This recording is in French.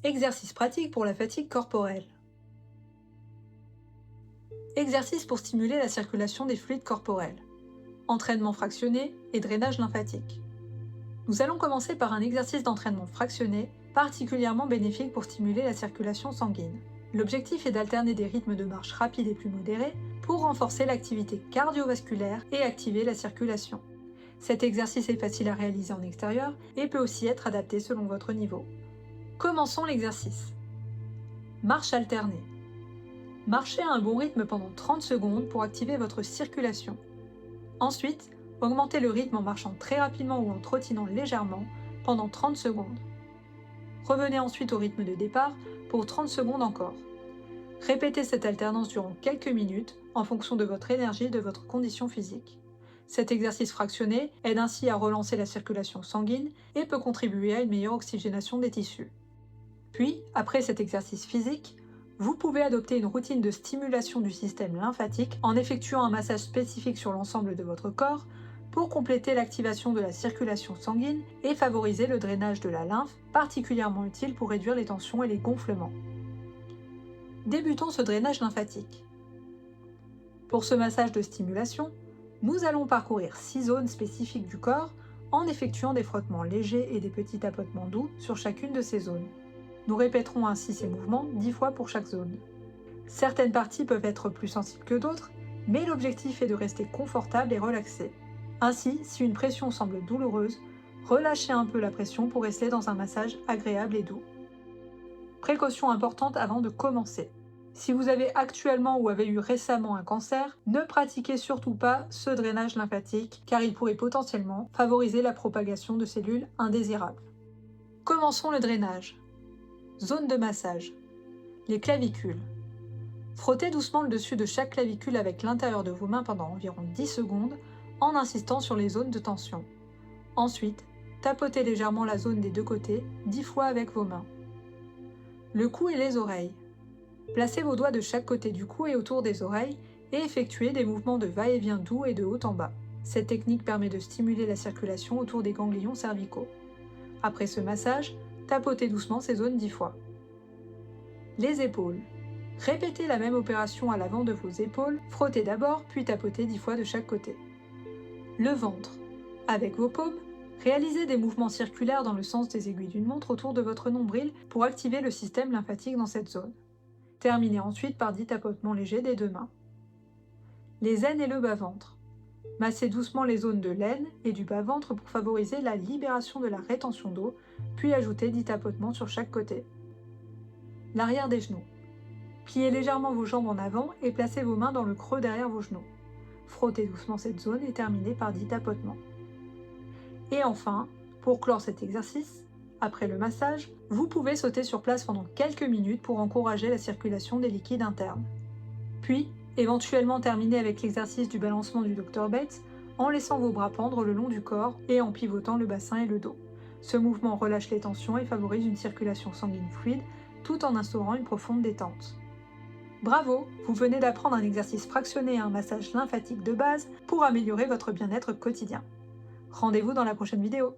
Exercice pratique pour la fatigue corporelle. Exercice pour stimuler la circulation des fluides corporels. Entraînement fractionné et drainage lymphatique. Nous allons commencer par un exercice d'entraînement fractionné, particulièrement bénéfique pour stimuler la circulation sanguine. L'objectif est d'alterner des rythmes de marche rapides et plus modérés pour renforcer l'activité cardiovasculaire et activer la circulation. Cet exercice est facile à réaliser en extérieur et peut aussi être adapté selon votre niveau. Commençons l'exercice. Marche alternée. Marchez à un bon rythme pendant 30 secondes pour activer votre circulation. Ensuite, augmentez le rythme en marchant très rapidement ou en trottinant légèrement pendant 30 secondes. Revenez ensuite au rythme de départ pour 30 secondes encore. Répétez cette alternance durant quelques minutes en fonction de votre énergie et de votre condition physique. Cet exercice fractionné aide ainsi à relancer la circulation sanguine et peut contribuer à une meilleure oxygénation des tissus. Puis, après cet exercice physique, vous pouvez adopter une routine de stimulation du système lymphatique en effectuant un massage spécifique sur l'ensemble de votre corps pour compléter l'activation de la circulation sanguine et favoriser le drainage de la lymphe, particulièrement utile pour réduire les tensions et les gonflements. Débutons ce drainage lymphatique. Pour ce massage de stimulation, nous allons parcourir 6 zones spécifiques du corps en effectuant des frottements légers et des petits tapotements doux sur chacune de ces zones. Nous répéterons ainsi ces mouvements 10 fois pour chaque zone. Certaines parties peuvent être plus sensibles que d'autres, mais l'objectif est de rester confortable et relaxé. Ainsi, si une pression semble douloureuse, relâchez un peu la pression pour rester dans un massage agréable et doux. Précaution importante avant de commencer. Si vous avez actuellement ou avez eu récemment un cancer, ne pratiquez surtout pas ce drainage lymphatique car il pourrait potentiellement favoriser la propagation de cellules indésirables. Commençons le drainage. Zone de massage. Les clavicules. Frottez doucement le dessus de chaque clavicule avec l'intérieur de vos mains pendant environ 10 secondes en insistant sur les zones de tension. Ensuite, tapotez légèrement la zone des deux côtés 10 fois avec vos mains. Le cou et les oreilles. Placez vos doigts de chaque côté du cou et autour des oreilles et effectuez des mouvements de va-et-vient doux et de haut en bas. Cette technique permet de stimuler la circulation autour des ganglions cervicaux. Après ce massage, tapotez doucement ces zones 10 fois. Les épaules. Répétez la même opération à l'avant de vos épaules, frottez d'abord puis tapotez 10 fois de chaque côté. Le ventre. Avec vos paumes, réalisez des mouvements circulaires dans le sens des aiguilles d'une montre autour de votre nombril pour activer le système lymphatique dans cette zone. Terminez ensuite par 10 tapotements légers des deux mains. Les aines et le bas-ventre. Massez doucement les zones de l'aine et du bas-ventre pour favoriser la libération de la rétention d'eau, puis ajoutez 10 tapotements sur chaque côté. L'arrière des genoux. Pliez légèrement vos jambes en avant et placez vos mains dans le creux derrière vos genoux. Frottez doucement cette zone et terminez par 10 tapotements. Et enfin, pour clore cet exercice, après le massage, vous pouvez sauter sur place pendant quelques minutes pour encourager la circulation des liquides internes. Puis, éventuellement terminer avec l'exercice du balancement du Dr Bates en laissant vos bras pendre le long du corps et en pivotant le bassin et le dos. Ce mouvement relâche les tensions et favorise une circulation sanguine fluide tout en instaurant une profonde détente. Bravo, vous venez d'apprendre un exercice fractionné et un massage lymphatique de base pour améliorer votre bien-être quotidien. Rendez-vous dans la prochaine vidéo.